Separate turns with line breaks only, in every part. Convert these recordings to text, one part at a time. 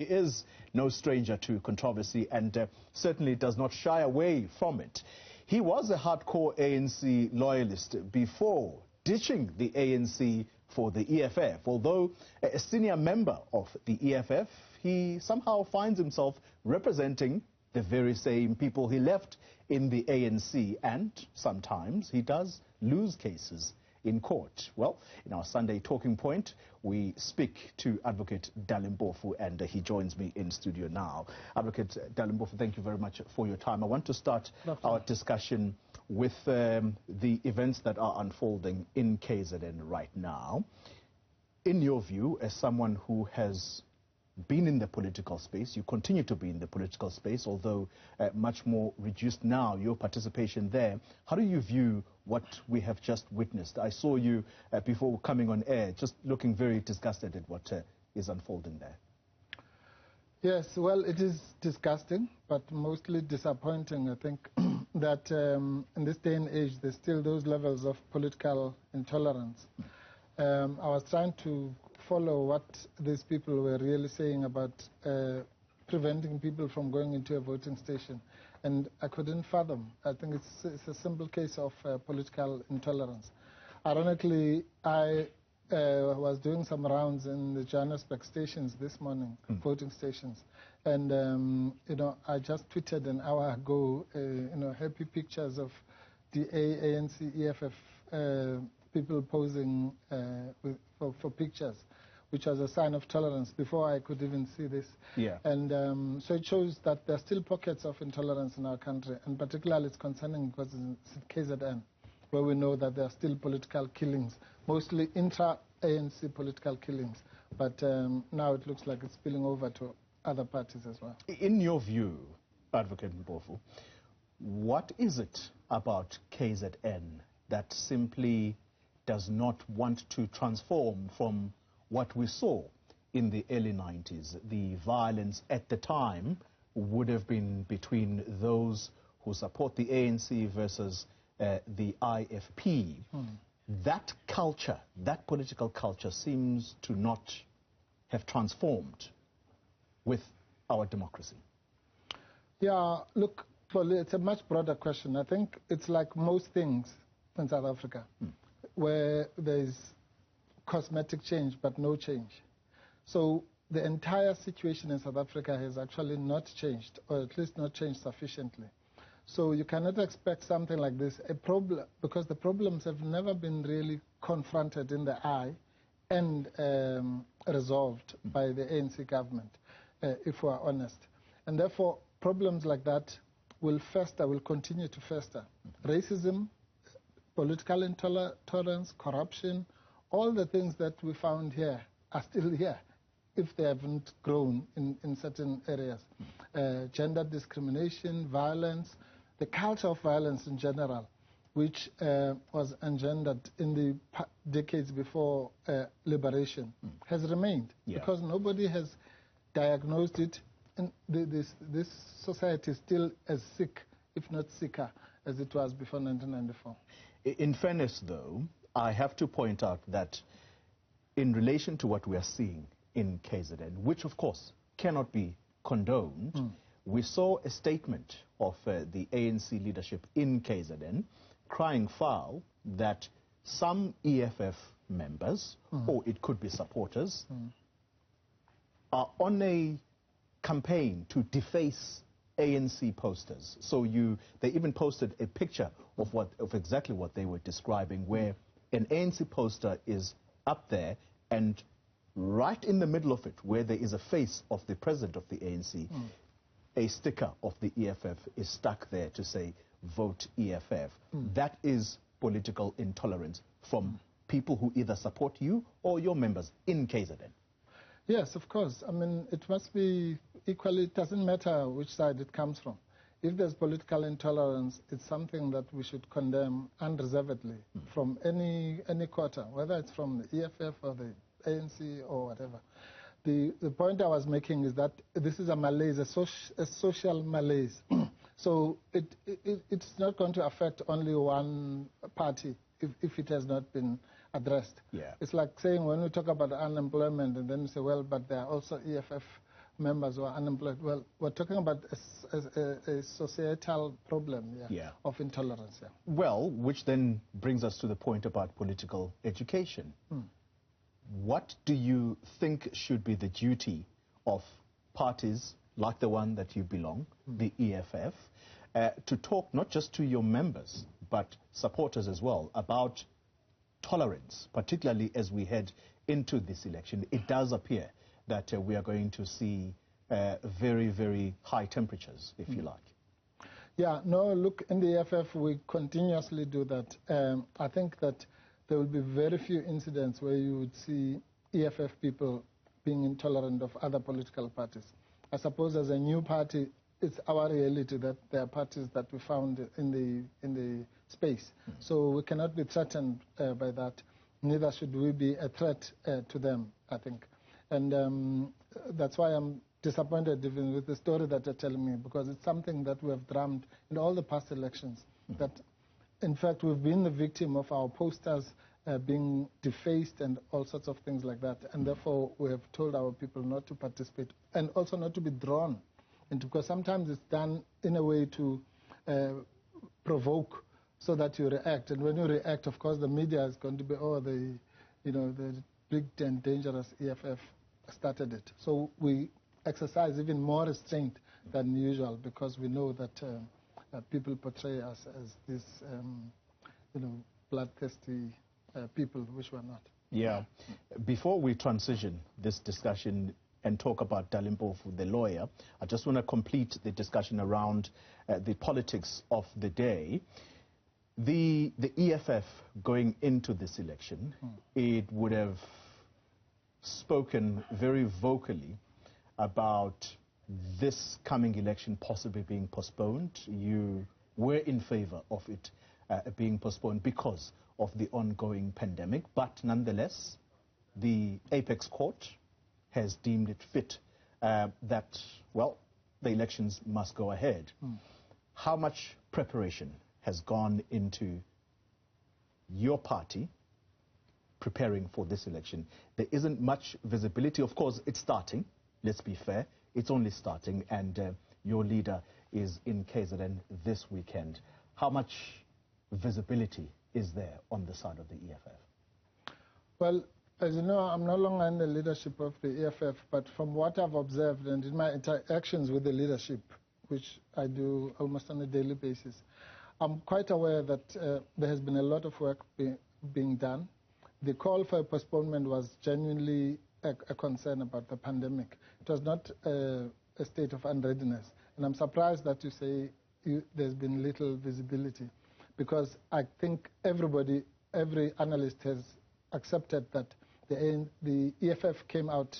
He is no stranger to controversy and certainly does not shy away from it. He was a hardcore ANC loyalist before ditching the ANC for the EFF. Although a senior member of the EFF, he somehow finds himself representing the very same people he left in the ANC, and sometimes he does lose cases in court. Well, in our Sunday talking point, we speak to Advocate Dali Mpofu, and he joins me in studio now. Advocate Dali Mpofu, thank you very much for your time. I want to start our discussion with the events that are unfolding in KZN right now. In your view, as someone who has been in the political space, you continue to be in the political space, although much more reduced now, your participation there. How do you view what we have just witnessed? I saw you before coming on air, just looking very disgusted at what is unfolding there.
Yes, well, it is disgusting, but mostly disappointing, I think, that in this day and age, there's still those levels of political intolerance. I was trying to follow what these people were really saying about preventing people from going into a voting station, and I couldn't fathom. I think it's a simple case of political intolerance. Ironically, I was doing some rounds in the Johannesburg stations this morning, voting stations, and you know, I just tweeted an hour ago, you know, happy pictures of the ANC, EFF people posing for pictures, which was a sign of tolerance before I could even see this.
Yeah.
And so it shows that there are still pockets of intolerance in our country, and particularly it's concerning because it's KZN, where we know that there are still political killings, mostly intra-ANC political killings. But now it looks like it's spilling over to other parties as well. In
your view, Advocate Mpofu, what is it about KZN that simply does not want to transform from what we saw in the early 90s? The violence at the time would have been between those who support the ANC versus the IFP. That culture, that political culture, seems to not have transformed with our democracy.
Yeah, look, it's a much broader question. I think it's like most things in South Africa, where there's cosmetic change but no change. So the entire situation in South Africa has actually not changed, or at least not changed sufficiently. So you cannot expect something like this, a problem, because the problems have never been really confronted in the eye and resolved by the ANC government, if we're honest. And therefore, problems like that will fester, will continue to fester. Racism, political intolerance, corruption, all the things that we found here are still here if they haven't grown in certain areas. Gender discrimination, violence, the culture of violence in general, which was engendered in the decades before liberation, has remained because nobody has diagnosed it, and this society is still as sick, if not sicker, as it was before 1994.
In fairness, though, I have to point out that in relation to what we are seeing in KZN, which of course cannot be condoned, we saw a statement of the ANC leadership in KZN crying foul that some EFF members, or it could be supporters, are on a campaign to deface ANC posters. So they even posted a picture of exactly what they were describing, where an ANC poster is up there, and right in the middle of it, where there is a face of the president of the ANC, a sticker of the EFF is stuck there to say, vote EFF. That is political intolerance from people who either support you or your members in KZN.
Yes, of course. I mean, it must be equally, it doesn't matter which side it comes from. If there's political intolerance, it's something that we should condemn unreservedly from any quarter, whether it's from the EFF or the ANC or whatever. The point I was making is that this is a malaise, a social malaise. So it's not going to affect only one party if it has not been addressed.
Yeah.
It's like saying when we talk about unemployment and then we say, well, but there are also EFF members who are unemployed. Well, we're talking about a societal problem of intolerance. Yeah.
Well, which then brings us to the point about political education. What do you think should be the duty of parties like the one that you belong, the EFF, to talk not just to your members, but supporters as well, about tolerance, particularly as we head into this election? It does appear that we are going to see very, very high temperatures, if you like.
Yeah, no, look, in the EFF, we continuously do that. I think that there will be very few incidents where you would see EFF people being intolerant of other political parties. I suppose as a new party, it's our reality that there are parties that we found in the space. So we cannot be threatened by that. Neither should we be a threat to them, I think. And that's why I'm disappointed even with the story that you're telling me, because it's something that we have drummed in all the past elections, that in fact we've been the victim of our posters being defaced and all sorts of things like that, and therefore we have told our people not to participate and also not to be drawn into, because sometimes it's done in a way to provoke so that you react, and when you react, of course, the media is going to be, oh, the big and dangerous EFF started it. So we exercise even more restraint than usual, because we know that people portray us as this, bloodthirsty people, which we're not.
Yeah. Before we transition this discussion and talk about Dali Mpofu, the lawyer, I just want to complete the discussion around the politics of the day. The EFF going into this election, it would have spoken very vocally about this coming election possibly being postponed. You were in favor of it being postponed because of the ongoing pandemic, but nonetheless, the Apex Court has deemed it fit that, well, the elections must go ahead. How much preparation has gone into your party preparing for this election? There isn't much visibility. Of course, it's starting. Let's be fair. It's only starting, and your leader is in KZN this weekend. How much visibility is there on the side of the EFF?
Well, as you know, I'm no longer in the leadership of the EFF, but from what I've observed and in my interactions with the leadership, which I do almost on a daily basis, I'm quite aware that there has been a lot of work being done. The call for a postponement was genuinely a concern about the pandemic. It was not a state of unreadiness. And I'm surprised that you say there's been little visibility, because I think everybody, every analyst has accepted that the EFF came out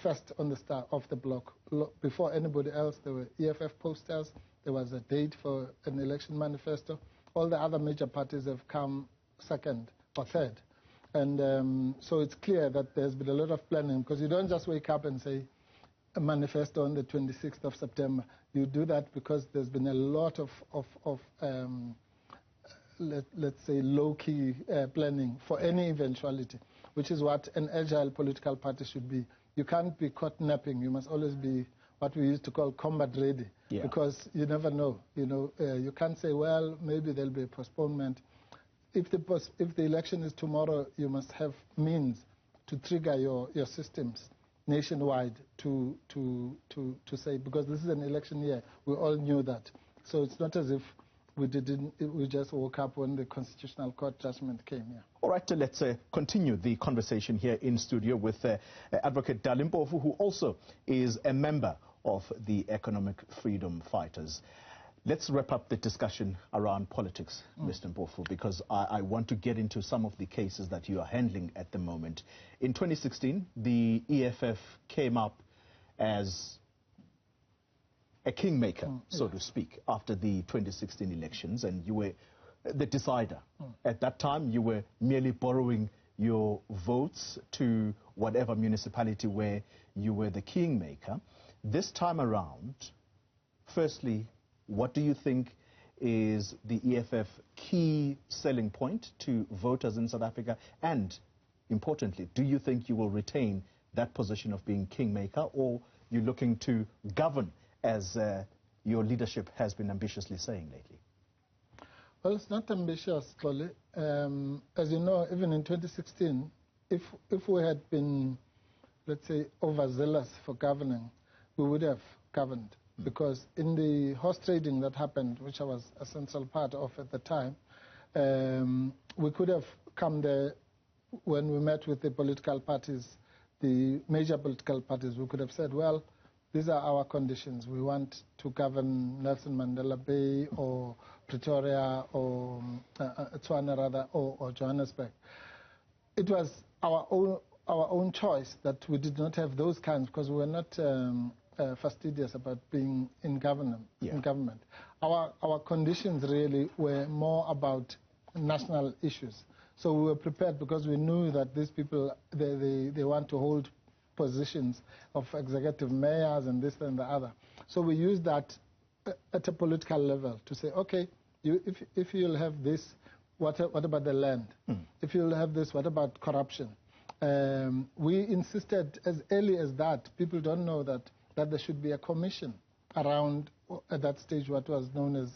first on the star of the block. Before anybody else, there were EFF posters. There was a date for an election manifesto. All the other major parties have come second or third. And so it's clear that there's been a lot of planning, because you don't just wake up and say a manifesto on the 26th of September. You do that because there's been a lot of let's say, low-key planning for any eventuality, which is what an agile political party should be. You can't be caught napping. You must always be what we used to call combat ready, because you never know. You can't say, well, maybe there'll be a postponement. If the election is tomorrow, you must have means to trigger your systems nationwide to say, because this is an election year. We all knew that. So it's not as if we just woke up when the Constitutional Court judgment came here.
All right, let's continue the conversation here in studio with Advocate Dali Mpofu, who also is a member of the Economic Freedom Fighters. Let's wrap up the discussion around politics, Mr. Mpofu, because I want to get into some of the cases that you are handling at the moment. In 2016, the EFF came up as a kingmaker, so to speak, after the 2016 elections, and you were the decider. At that time, you were merely borrowing your votes to whatever municipality where you were the kingmaker. This time around, firstly, what do you think is the EFF key selling point to voters in South Africa? And importantly, do you think you will retain that position of being kingmaker, or you're looking to govern as your leadership has been ambitiously saying lately?
Well, it's not ambitious, Xoli. As you know, even in 2016, if we had been, let's say, overzealous for governing, we would have governed. Because in the horse trading that happened, which I was a central part of at the time, we could have come there when we met with the political parties, the major political parties. We could have said, well, these are our conditions. We want to govern Nelson Mandela Bay or Pretoria or Tshwane rather, or Johannesburg. It was our own choice that we did not have those kinds, because we were not fastidious about being in government. Our conditions really were more about national issues. So we were prepared because we knew that these people, they want to hold positions of executive mayors and this and the other. So we used that at a political level to say, okay, if you'll have this, what about the land? If you'll have this, what about corruption? We insisted as early as that. People don't know that there should be a commission around, at that stage, what was known as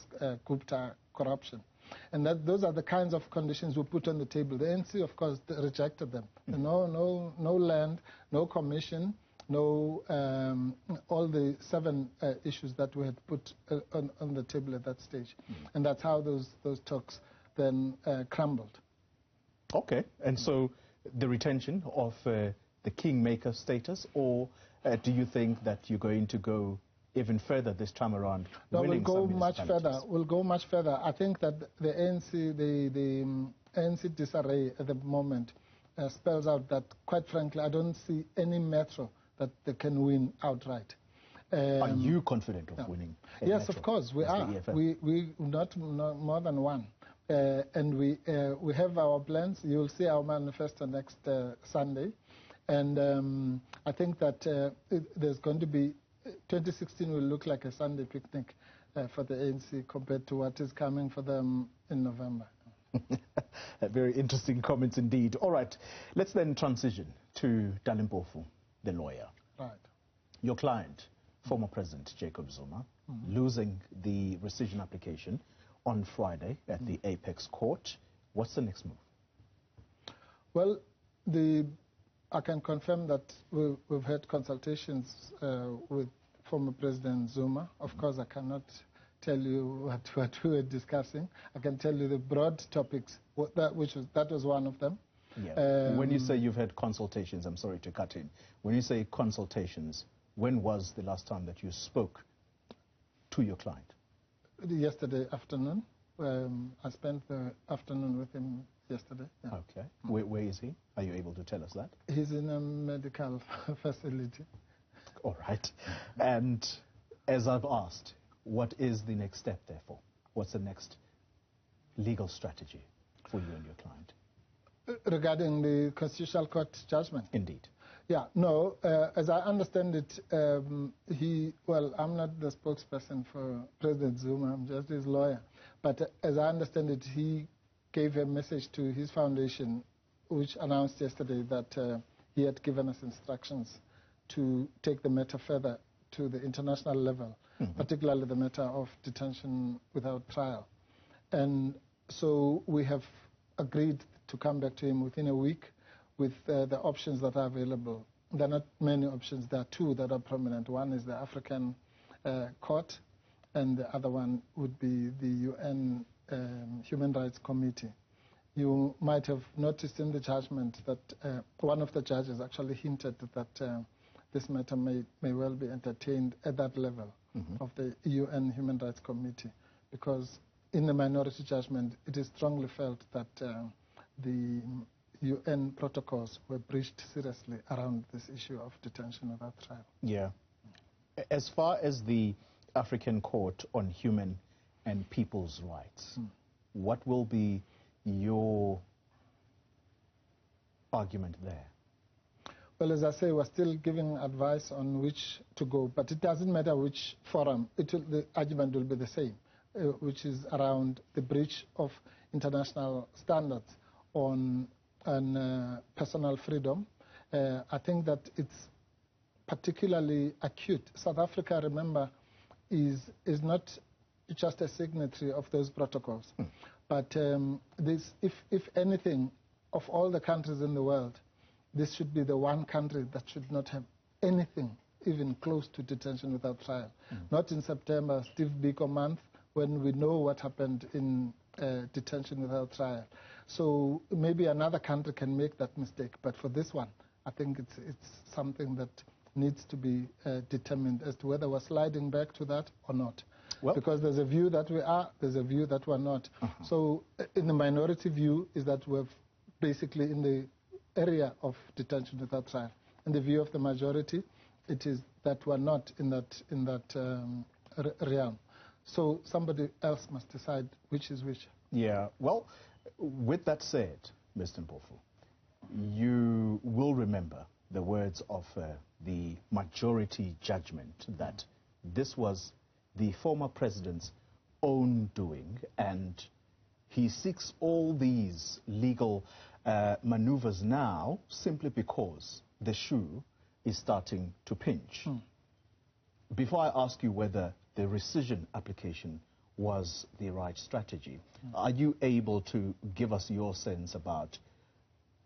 Gupta corruption. And those are the kinds of conditions we put on the table. The ANC, of course, rejected them. No land, no commission, no all the 7 issues that we had put on the table at that stage. And that's how those talks then crumbled.
Okay, and so the retention of the kingmaker status, or do you think that you're going to go even further this time around?
No, we'll go much further. We'll go much further. I think that the ANC disarray at the moment spells out that, quite frankly, I don't see any metro that they can win outright.
Are you confident of winning?
Yes, metro, of course, we are. We not more than one. And we have our plans. You'll see our manifesto next Sunday. And I think that there's going to be, 2016 will look like a Sunday picnic for the ANC compared to what is coming for them in November.
Very interesting comments indeed. All right, let's then transition to Dali Mpofu, the lawyer.
Right.
Your client, former President Jacob Zuma, losing the rescission application on Friday at the Apex Court. What's the next move?
Well, I can confirm that we've had consultations with former President Zuma. Of course, I cannot tell you what we were discussing. I can tell you the broad topics, that was one of them.
Yeah. When you say you've had consultations, I'm sorry to cut in. When you say consultations, when was the last time that you spoke to your client?
Yesterday afternoon. I spent the afternoon with him yesterday. Yeah.
Okay. Where is he? Are you able to tell us that?
He's in a medical facility.
All right. And as I've asked, what is the next step, therefore? What's the next legal strategy for you and your client?
Regarding the Constitutional Court judgment?
Indeed.
Yeah, no, as I understand it, well, I'm not the spokesperson for President Zuma, I'm just his lawyer. But as I understand it, he gave a message to his foundation, which announced yesterday that he had given us instructions to take the matter further to the international level, particularly the matter of detention without trial. And so we have agreed to come back to him within a week with the options that are available. There are not many options. There are 2 that are prominent. One is the African Court, and the other one would be the UN Human Rights Committee. You might have noticed in the judgment that one of the judges actually hinted that this matter may well be entertained at that level of the UN Human Rights Committee, because in the minority judgment, it is strongly felt that the UN protocols were breached seriously around this issue of detention without trial.
Yeah. As far as the African Court on Human and People's Rights, what will be your argument there?
Well, as I say, we're still giving advice on which to go, but it doesn't matter which forum. The argument will be the same, which is around the breach of international standards on personal freedom. I think that it's particularly acute. South Africa, remember, is not just a signatory of those protocols. But this, if anything, of all the countries in the world, this should be the one country that should not have anything even close to detention without trial. Not in September, Steve Biko month, when we know what happened in detention without trial. So maybe another country can make that mistake, but for this one, I think it's something that needs to be determined as to whether we're sliding back to that or not. Well, because there's a view that we are, there's a view that we're not. So in the minority view is that we're basically in the area of detention without trial. In the view of the majority, it is that we're not in that realm. So somebody else must decide which is which.
Yeah, well, with that said, Mr. Mpofu, you will remember the words of the majority judgment that this was the former president's own doing, and he seeks all these legal maneuvers now simply because the shoe is starting to pinch. Before I ask you whether the rescission application was the right strategy, are you able to give us your sense about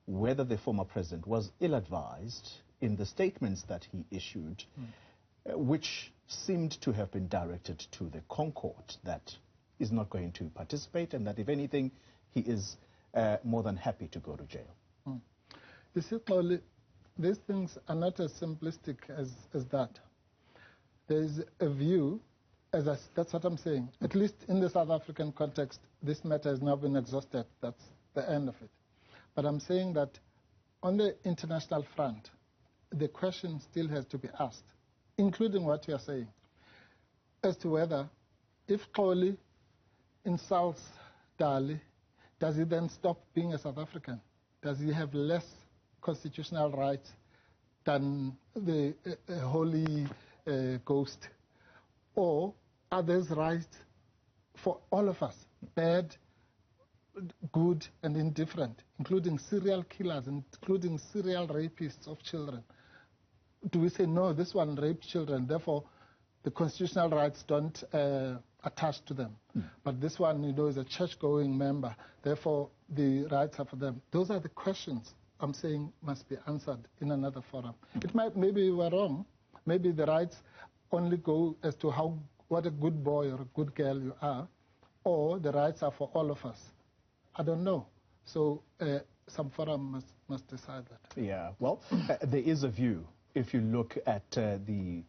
whether the former president was ill-advised in the statements that he issued, which seemed to have been directed to the Concord that is not going to participate, and that, if anything, he is more than happy to go to jail?
You see, Xoli, these things are not as simplistic as that. There is a view, that's what I'm saying. At least in the South African context, this matter has now been exhausted. That's the end of it. But I'm saying that on the international front, the question still has to be asked, including what you are saying, as to whether, if Xoli insults Dali, does he then stop being a South African? Does he have less constitutional rights than the holy ghost? Or are those rights for all of us, bad, good, and indifferent, including serial killers, including serial rapists of children? Do we say, no, this one raped children, therefore the constitutional rights don't attach to them? But this one, is a church-going member, therefore the rights are for them. Those are the questions I'm saying must be answered in another forum. Maybe we're wrong. Maybe the rights only go as to what a good boy or a good girl you are, or the rights are for all of us. I don't know. So some forum must decide that.
Yeah, well, there is a view, if you look at the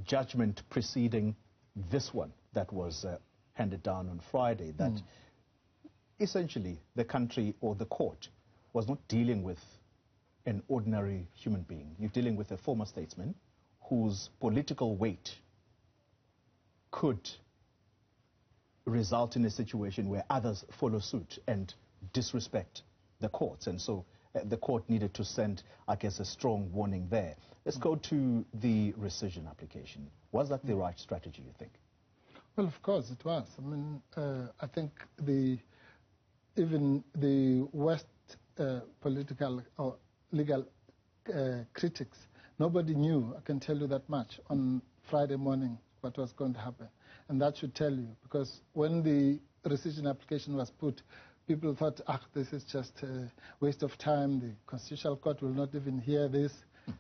judgment preceding this one that was handed down on Friday, that essentially the country or the court was not dealing with an ordinary human being. You're dealing with a former statesman whose political weight could result in a situation where others follow suit and disrespect the courts. And so the court needed to send, I guess, a strong warning there. Let's go to the rescission application. Was that the right strategy, you think?
Well, of course it was. I mean, I think even the West political or legal critics, nobody knew, I can tell you that much, on Friday morning what was going to happen. And that should tell you, because when the rescission application was put, people thought, this is just a waste of time. The Constitutional Court will not even hear this.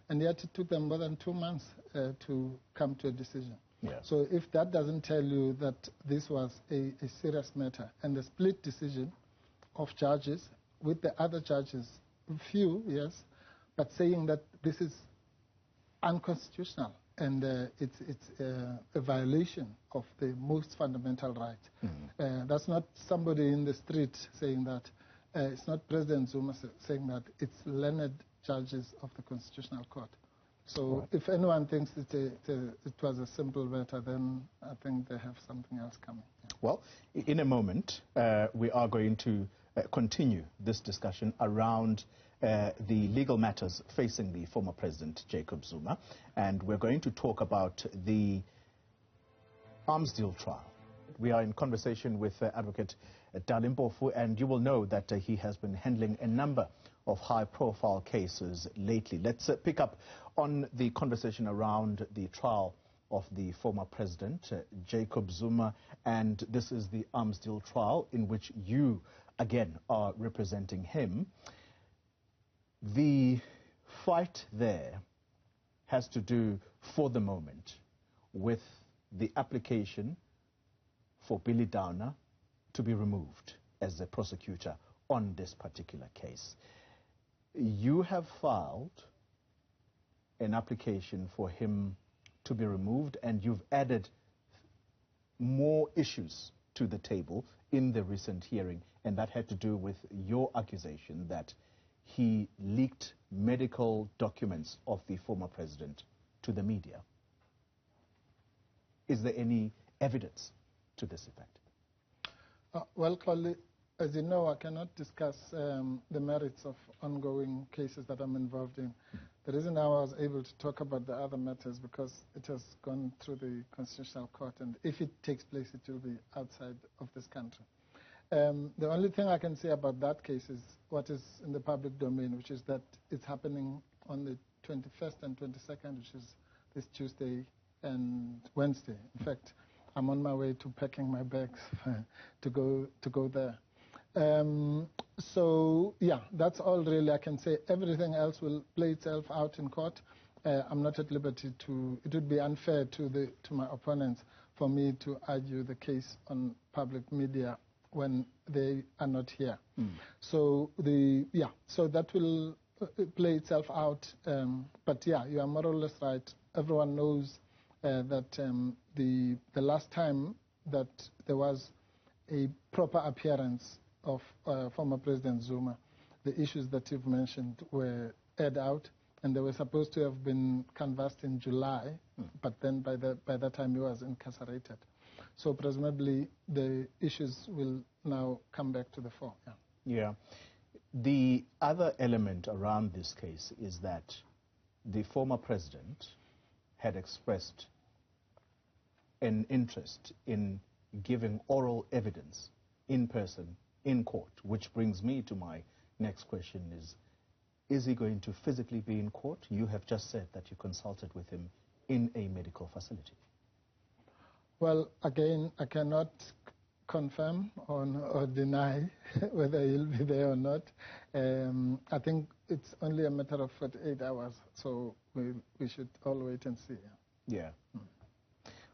And yet it took them more than 2 months to come to a decision.
Yeah.
So if that doesn't tell you that this was a serious matter, and the split decision of judges with the other judges, few, yes, but saying that this is unconstitutional and it's a violation of the most fundamental right. That's not somebody in the street saying that. It's not President Zuma saying that. It's learned judges of the Constitutional Court. So if anyone thinks it was a simple matter, then I think they have something else coming. Yeah.
Well, in a moment, we are going to continue this discussion around the legal matters facing the former President Jacob Zuma, and we're going to talk about the arms deal trial. We are in conversation with Advocate Dali Mpofu, and you will know that he has been handling a number of high-profile cases lately. Let's pick up on the conversation around the trial of the former president, Jacob Zuma, and this is the arms deal trial in which you, again, are representing him. The fight there has to do, for the moment, with the application for Billy Downer to be removed as the prosecutor on this particular case. You have filed an application for him to be removed, and you've added more issues to the table in the recent hearing, and that had to do with your accusation that he leaked medical documents of the former president to the media. Is there any evidence to this effect?
Well, Xoli, as you know, I cannot discuss the merits of ongoing cases that I'm involved in. The reason I was able to talk about the other matters because it has gone through the Constitutional Court, and if it takes place, it will be outside of this country. The only thing I can say about that case is what is in the public domain, which is that it's happening on the 21st and 22nd, which is this Tuesday and Wednesday. In fact, I'm on my way to packing my bags to go there. So, yeah, that's all really I can say. Everything else will play itself out in court. I'm not at liberty to, it would be unfair to my opponents for me to argue the case on public media when they are not here. So, so that will play itself out. But yeah, you are more or less right. Everyone knows that the last time that there was a proper appearance of former President Zuma, the issues that you've mentioned were aired out, and they were supposed to have been canvassed in July, but then by that time he was incarcerated. So presumably the issues will now come back to the fore.
Yeah. The other element around this case is that the former president had expressed an interest in giving oral evidence in person in court, which brings me to my next question is he going to physically be in court? You have just said that you consulted with him in a medical facility.
Well, again, I cannot confirm or deny whether he'll be there or not. I think it's only a matter of 48 hours, so we should all wait and see.
Yeah.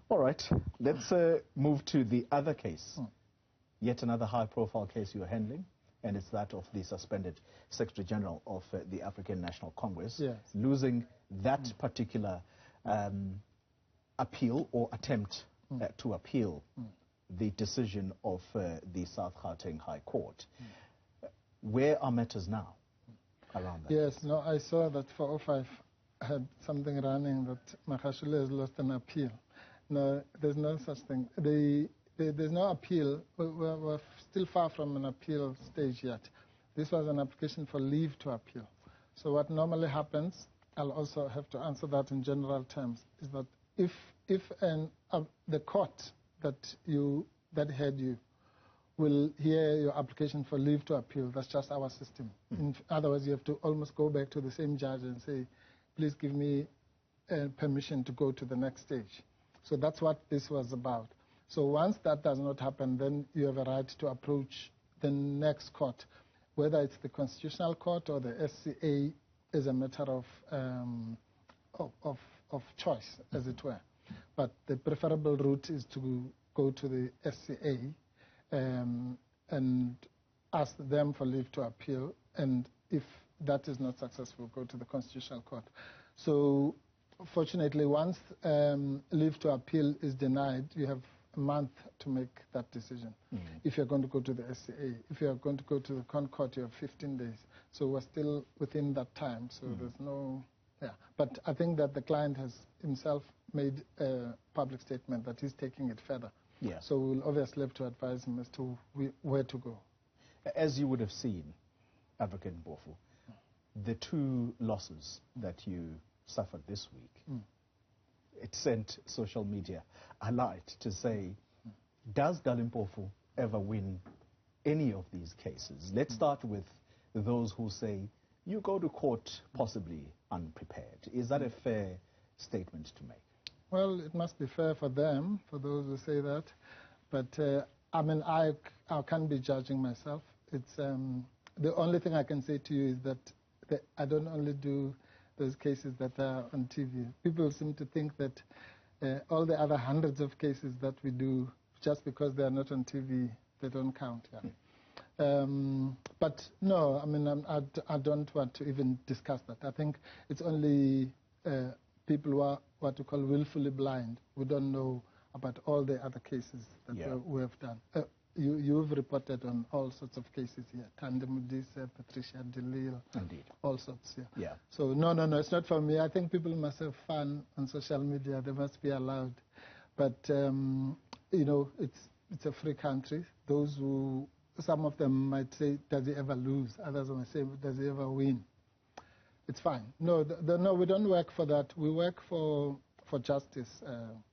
All right, let's move to the other case. Yet another high-profile case you're handling, and it's that of the suspended Secretary General of the African National Congress,
yes,
losing that particular appeal or attempt to appeal the decision of the South Gauteng High Court. Where are matters now around that?
Yes, no, I saw that 405 had something running that Xoli has lost an appeal. No, there's no such thing. There's no appeal. We're still far from an appeal stage yet. This was an application for leave to appeal. So what normally happens, I'll also have to answer that in general terms, is that if the court that heard you will hear your application for leave to appeal, that's just our system. In other words, you have to almost go back to the same judge and say, please give me permission to go to the next stage. So that's what this was about. So once that does not happen, then you have a right to approach the next court, whether it's the Constitutional Court or the SCA, is a matter of choice, as it were. But the preferable route is to go to the SCA and ask them for leave to appeal, and if that is not successful, go to the Constitutional Court. So fortunately, once leave to appeal is denied, you have a month to make that decision. If you're going to go to the SCA. If you're going to go to the Court, you have 15 days. So we're still within that time, so there's no... Yeah, but I think that the client has himself made a public statement that he's taking it further. Yeah. So we'll obviously have to advise him as to where to go.
As you would have seen, Advocate Mpofu, the two losses that you suffered this week, it sent social media alight to say, does Dali Mpofu ever win any of these cases? Let's start with those who say you go to court possibly unprepared. Is that a fair statement to make?
Well, it must be fair for them, for those who say that. But, I mean, I can't be judging myself. It's, the only thing I can say to you is that I don't only do those cases that are on TV. People seem to think that all the other hundreds of cases that we do, just because they are not on TV, they don't count. Yeah. But no, I mean, I don't want to even discuss that. I think it's only people who are what we call willfully blind, who don't know about all the other cases that we have done. You've reported on all sorts of cases here. Tandem Mudisa, Patricia DeLille.
Indeed.
All sorts, yeah.
Yeah.
So no, it's not for me. I think people must have fun on social media. They must be allowed. But, you know, it's a free country. Those who, some of them might say, does he ever lose? Others might say, does he ever win? It's fine. No, no, we don't work for that. We work for justice,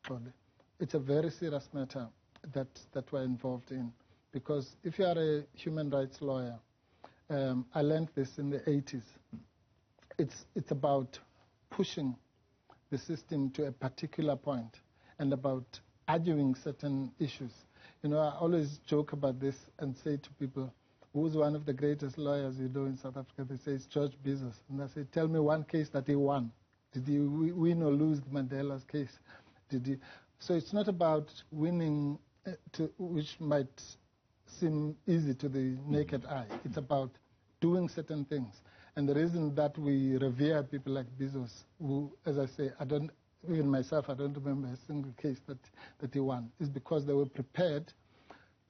Xoli. It's a very serious matter that we're involved in. Because if you are a human rights lawyer, I learned this in the 80s. It's about pushing the system to a particular point and about arguing certain issues. You know, I always joke about this and say to people, who's one of the greatest lawyers you know in South Africa? They say it's George Bizos. And I say, tell me one case that he won. Did he win or lose Mandela's case? Did he? So it's not about winning, which might seem easy to the naked eye. It's about doing certain things. And the reason that we revere people like Bizos, who, as I say, even myself, I don't remember a single case that he won, is because they were prepared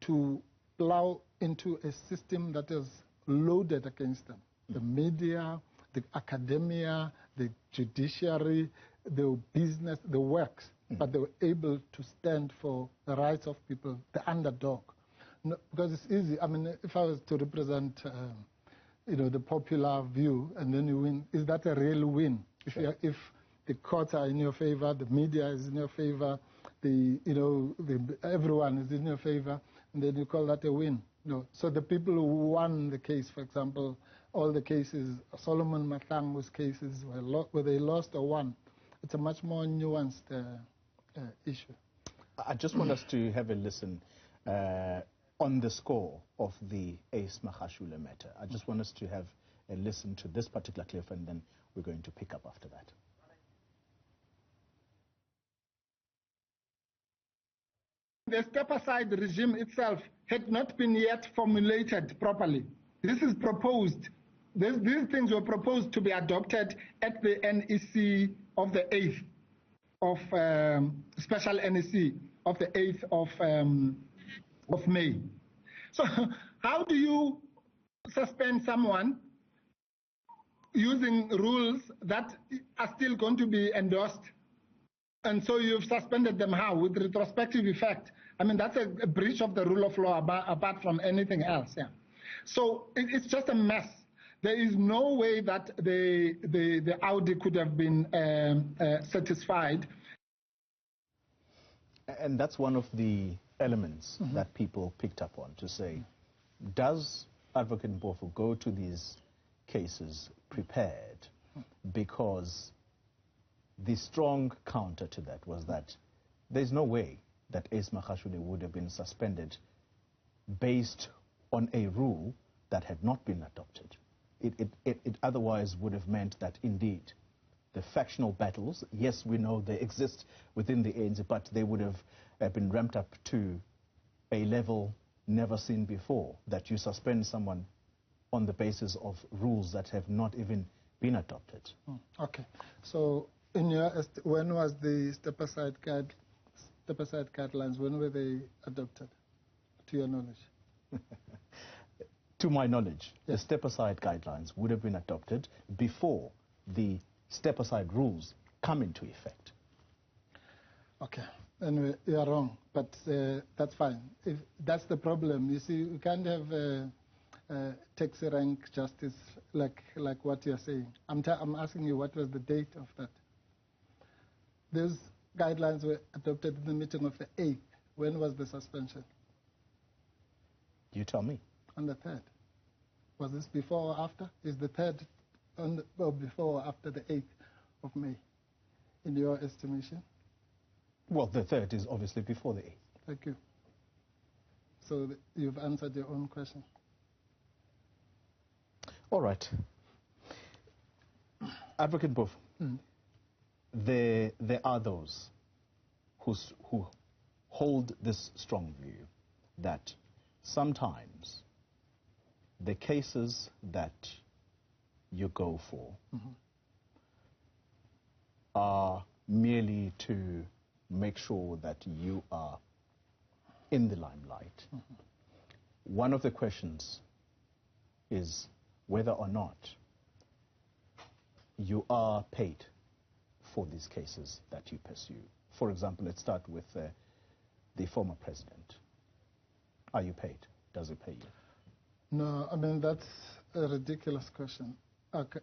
to plow into a system that is loaded against them. The media, the academia, the judiciary, the business, the works. But they were able to stand for the rights of people, the underdog. No, because it's easy. I mean, if I was to represent, you know, the popular view and then you win, is that a real win? Sure. If the courts are in your favor, the media is in your favor, everyone is in your favor, and then you call that a win. No. So the people who won the case, for example, all the cases, Solomon Mahlangu's cases, whether they lost or won, it's a much more nuanced issue.
I just want us to have a listen on the score of the Ace Magashule matter. I just want us to have a listen to this particular clip, and then we're going to pick up after that.
The step-aside regime itself had not been yet formulated properly. This is proposed. These things were proposed to be adopted at the NEC of the 8th of special NEC of the 8th of May. So how do you suspend someone using rules that are still going to be endorsed? And so you've suspended them how? With retrospective effect. I mean, that's a breach of the rule of law apart from anything else. Yeah. So it's just a mess. There is no way that the Audi could have been satisfied.
And that's one of the elements that people picked up on to say, does Advocate Mpofu go to these cases prepared? Because the strong counter to that was that there's no way that Ace Magashule would have been suspended based on a rule that had not been adopted. It otherwise would have meant that indeed the factional battles, yes, we know they exist within the ANC, but they would have been ramped up to a level never seen before, that you suspend someone on the basis of rules that have not even been adopted.
Okay. So when was the step-aside guidelines, when were they adopted, to your knowledge?
To my knowledge, yes. The step-aside guidelines would have been adopted before the step-aside rules come into effect.
Okay. Anyway, you are wrong, but that's fine. If that's the problem. You see, we can't have taxi rank justice like what you're saying. I'm asking you, what was the date of that? Those guidelines were adopted in the meeting of the 8th. When was the suspension?
You tell me.
On the 3rd. Was this before or after? Is the 3rd or before or after the 8th of May, in your estimation?
Well, the 3rd is obviously before the 8th.
Thank you. So you've answered your own question.
All right. Advocate Mpofu, there are those who hold this strong view that sometimes the cases that you go for are merely to make sure that you are in the limelight. One of the questions is whether or not you are paid for these cases that you pursue. For example, let's start with the former president. Are you paid? Does he pay you?
No, I mean, that's a ridiculous question.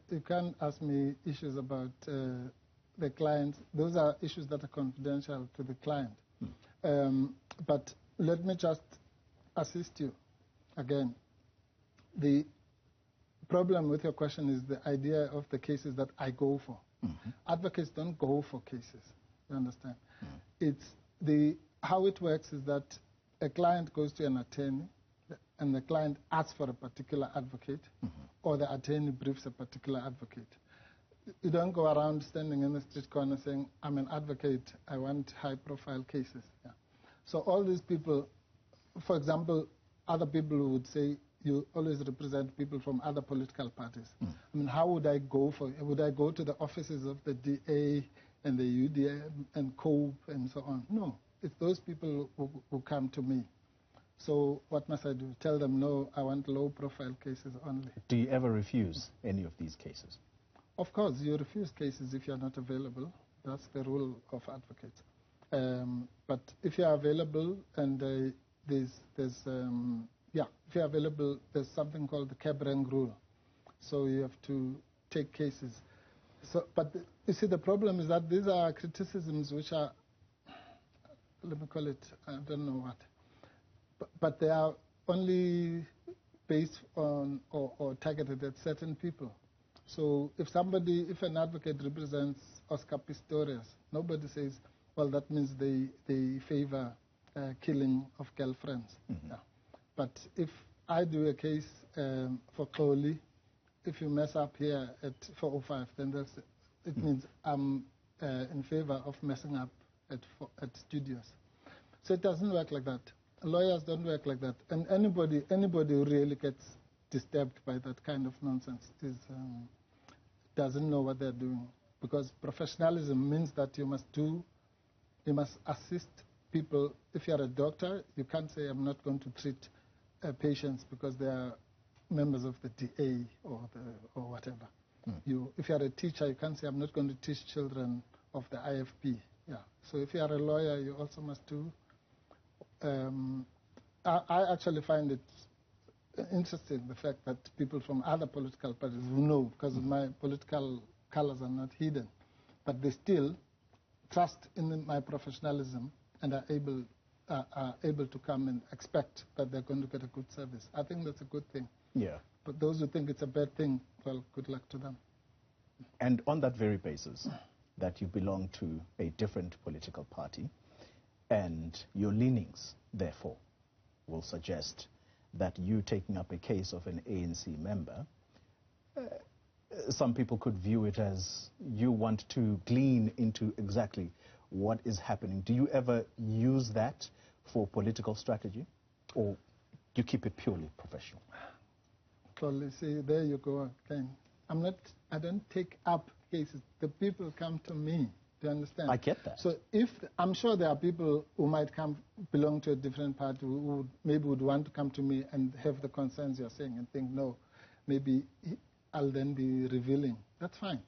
You can't ask me issues about the client. Those are issues that are confidential to the client. But let me just assist you again. The problem with your question is the idea of the cases that I go for. Advocates don't go for cases, you understand? How it works is that a client goes to an attorney and the client asks for a particular advocate or the attorney briefs a particular advocate. You don't go around standing in the street corner saying, I'm an advocate, I want high-profile cases. Yeah. So all these people, for example, other people would say, you always represent people from other political parties. I mean, how would I go for it? Would I go to the offices of the DA and the UDM and COPE and so on? No, it's those people who come to me. So what must I do? Tell them, no, I want low-profile cases only.
Do you ever refuse any of these cases?
Of course, you refuse cases if you're not available. That's the rule of advocates. But if you're available and if you're available, there's something called the Cabreng rule. So you have to take cases. So, but you see, the problem is that these are criticisms which are, let me call it, I don't know what, but they are only based on or targeted at certain people. So if an advocate represents Oscar Pistorius, nobody says, well, that means they favor killing of girlfriends. Yeah. But if I do a case for Xoli, if you mess up here at 405, then it means I'm in favor of messing up at studios. So it doesn't work like that. Lawyers don't work like that. And anybody who really gets disturbed by that kind of nonsense doesn't know what they're doing. Because professionalism means that you must assist people. If you're a doctor, you can't say, I'm not going to treat patients because they are members of the DA or whatever. If you're a teacher, you can't say, I'm not going to teach children of the IFP. Yeah. So if you're a lawyer, you also must do. I actually find it interesting, the fact that people from other political parties who know, because my political colors are not hidden, but they still trust in my professionalism and are able to come and expect that they're going to get a good service. I think that's a good thing.
Yeah.
But those who think it's a bad thing, well, good luck to them.
And on that very basis, that you belong to a different political party, and your leanings, therefore, will suggest that you taking up a case of an ANC member, some people could view it as you want to glean into exactly what is happening. Do you ever use that for political strategy, or you keep it purely professional?
Well, see, there you go again. I don't take up cases. The people come to me. Do you understand?
I get that.
So I'm sure there are people who might belong to a different party who maybe would want to come to me and have the concerns you're saying and think, no, maybe I'll then be revealing. That's fine.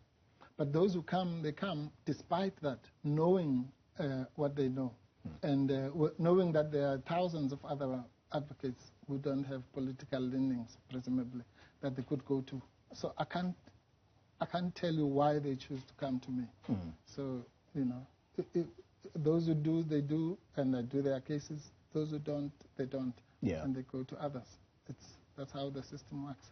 But those who come, they come despite that, knowing what they know. And knowing that there are thousands of other advocates who don't have political leanings, presumably, that they could go to. So I can't tell you why they choose to come to me. So, those who do, they do, and I do their cases. Those who don't, they don't.
Yeah.
And they go to others. That's how the system works.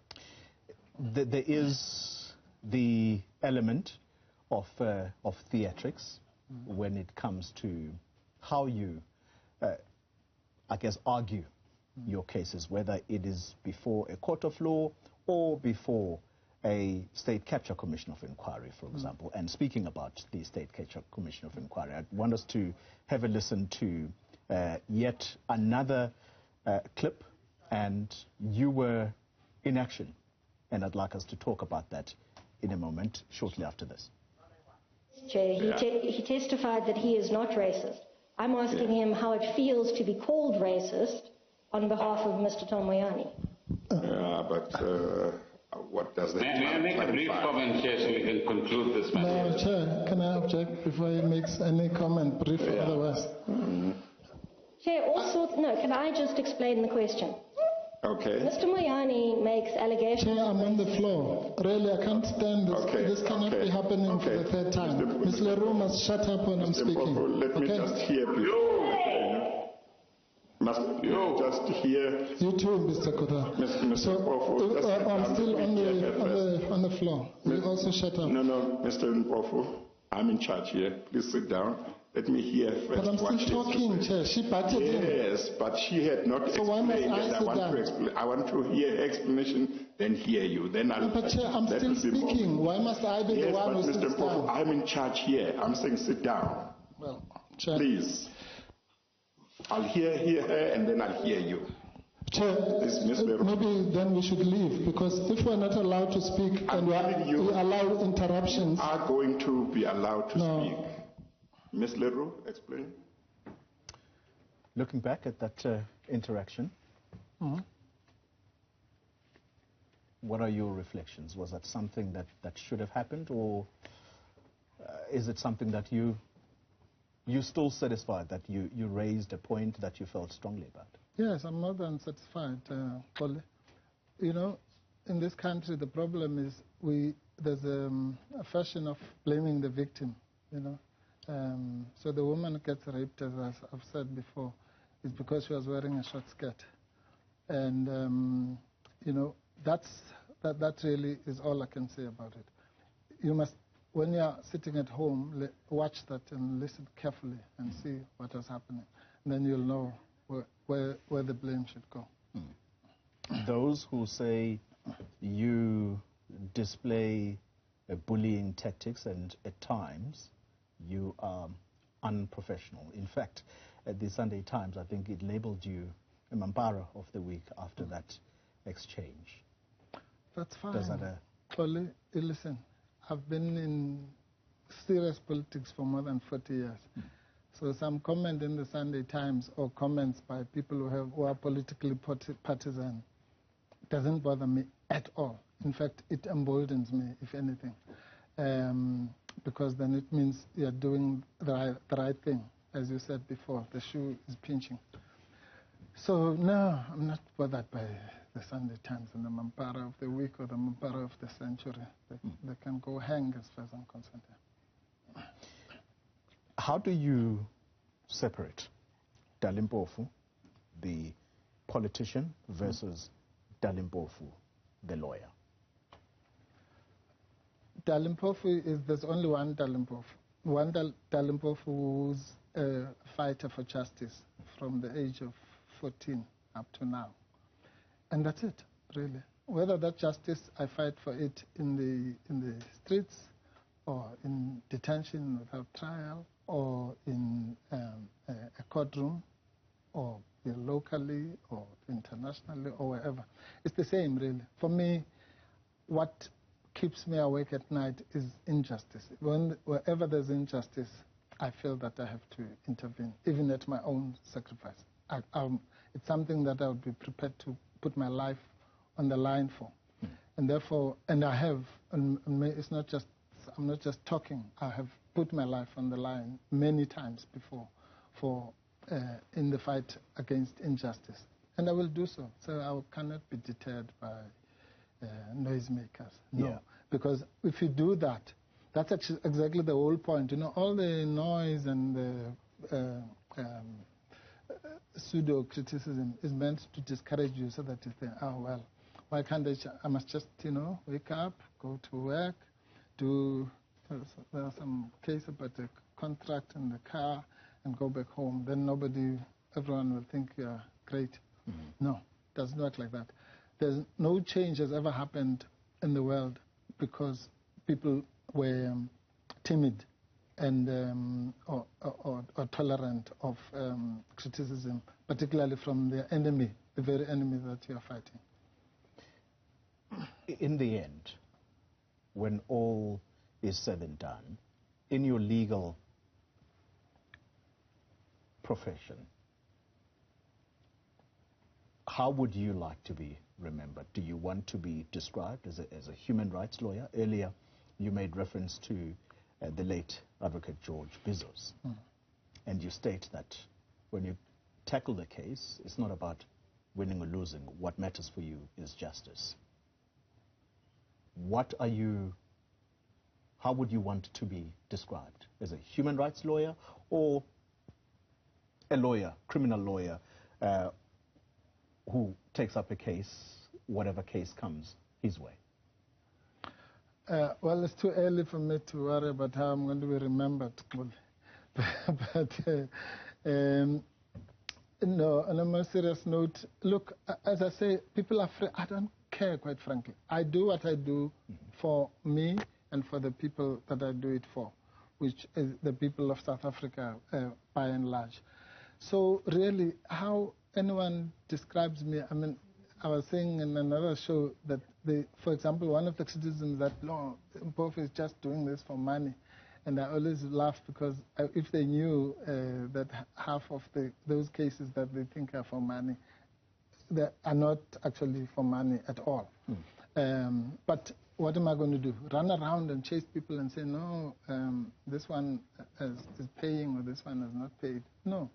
There is the element of theatrics when it comes to how you, I guess, argue your cases, whether it is before a court of law or before a State Capture Commission of Inquiry, for example. And speaking about the State Capture Commission of Inquiry, I want us to have a listen to yet another clip, and you were in action, and I'd like us to talk about that in a moment, shortly after this.
Chair, he testified that he is not racist. I'm asking him how it feels to be called racist on behalf of Mr. Tomoyani.
Yeah, but what does that
May I make a brief comment, Chair, so we can conclude this matter?
No, Chair, can I object before he makes any comment, brief or otherwise?
Chair, can I just explain the question?
Okay.
Mr. Moyani makes allegations...
Chair, I'm on the floor. Really, I can't stand this.
Okay.
This cannot be happening for the third time. Ms. Leroux must shut up when I'm speaking.
Mpofu, let me just hear before. Must you just hear?
You too, Mr. Kota.
Mr. Mpofu,
I'm still on the floor. You also shut up.
No, Mr. Mpofu, I'm in charge here. Please sit down. Let me hear first.
But I'm still talking, Chair. She butted in.
Yes, but she had not
So why must
explained.
I
And I want to hear her explanation, then hear you. Then I'll.
But Chair, I'm still speaking. Why must I be the one who
Mr.
sits
Mpofu,
down?
I'm in charge here. I'm saying sit down.
Well, Chair.
Please. I'll hear her and then I'll hear you.
Chair, maybe then we should leave, because if we're not allowed to speak and we allow interruptions...
Are going to be allowed to speak. Ms. Leroux, explain.
Looking back at that interaction, what are your reflections? Was that something that should have happened, or is it something that you're still satisfied that you raised a point that you felt strongly about?
Yes, I'm more than satisfied, Xoli. You know, in this country, the problem is there's a fashion of blaming the victim, you know. So the woman gets raped, as I've said before, is because she was wearing a short skirt. And, you know, that really is all I can say about it. You must, when you're sitting at home, watch that and listen carefully and see what is happening. And then you'll know where the blame should go.
Those who say you display bullying tactics and at times you are unprofessional. In fact, at the Sunday Times, I think it labeled you a Mampara of the week after that exchange.
That's fine.
Does that
Xoli, listen, I've been in serious politics for more than 40 years. So some comment in the Sunday Times or comments by people who are politically partisan doesn't bother me at all. In fact, it emboldens me, if anything. Because then it means you're doing the right thing. As you said before, the shoe is pinching. So, no, I'm not bothered by the Sunday Times and the Mampara of the week or the Mampara of the century. They can go hang as far as I'm concerned.
How do you separate Dali Mpofu, the politician, versus Dali Mpofu, the lawyer?
Dali Mpofu there's only one Dali Mpofu. One Dali Mpofu who's a fighter for justice from the age of 14 up to now. And that's it, really. Whether that justice, I fight for it in the streets or in detention without trial or in a courtroom or locally or internationally or wherever. It's the same, really. For me, what keeps me awake at night is injustice. Wherever there's injustice, I feel that I have to intervene, even at my own sacrifice. It's something that I would be prepared to put my life on the line for. And therefore, and I have, and it's not just, I'm not just talking, I have put my life on the line many times before in the fight against injustice. And I will do so. So I cannot be deterred by noisemakers. No. Yeah. Because if you do that, that's actually exactly the whole point. You know, all the noise and the pseudo-criticism is meant to discourage you so that you think, oh, well, why can't I must just, you know, wake up, go to work, do, there are some cases about a contract in the car and go back home, then everyone will think you're great. No, it doesn't work like that. There's no change has ever happened in the world because people were timid and or tolerant of criticism, particularly from their enemy, the very enemy that you are fighting.
In the end, when all is said and done, in your legal profession, how would you like to be remembered? Do you want to be described as a human rights lawyer? Earlier, you made reference to the late Advocate George Bizos. And you state that when you tackle the case, it's not about winning or losing. What matters for you is justice. How would you want to be described? As a human rights lawyer or a lawyer, criminal lawyer, who takes up a case, whatever case comes his way?
Well, it's too early for me to worry about how I'm going to be remembered. But no, on a more serious note, look, as I say, people are free. I don't care, quite frankly. I do what I do for me and for the people that I do it for, which is the people of South Africa, by and large. So really, how anyone describes me, I mean, I was saying in another show that, for example, one of the criticisms that, no, Mpofu is just doing this for money. And I always laugh because if they knew that half of those cases that they think are for money, they are not actually for money at all. But what am I going to do? Run around and chase people and say, no, this one is paying or this one is not paid? No.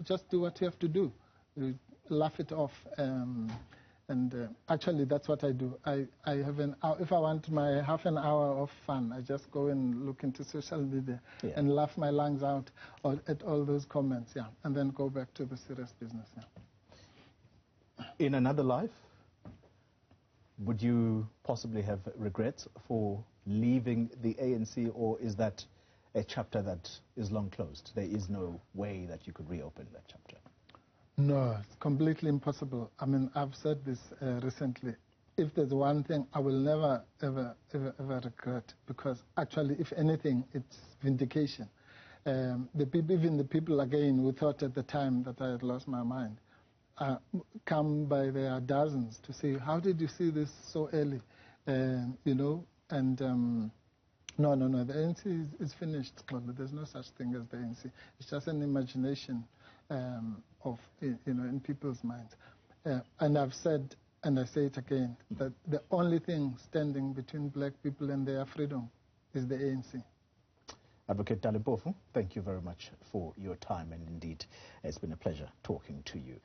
Just do what you have to do. You laugh it off. Actually, that's what I do. I have if I want my half an hour of fun, I just go and look into social media and laugh my lungs out at all those comments, and then go back to the serious business.
In another life, would you possibly have regrets for leaving the ANC, or is that a chapter that is long closed? There is no way that you could reopen that chapter?
No, it's completely impossible. I mean, I've said this recently. If there's one thing I will never, ever, ever, ever regret, because actually, if anything, it's vindication. Even the people, again, who thought at the time that I had lost my mind, come by their dozens to say, how did you see this so early? No, the ANC is finished. There's no such thing as the ANC. It's just an imagination in people's minds. And I've said, and I say it again, that the only thing standing between black people and their freedom is the ANC.
Advocate Dali Mpofu, thank you very much for your time, and indeed, it's been a pleasure talking to you.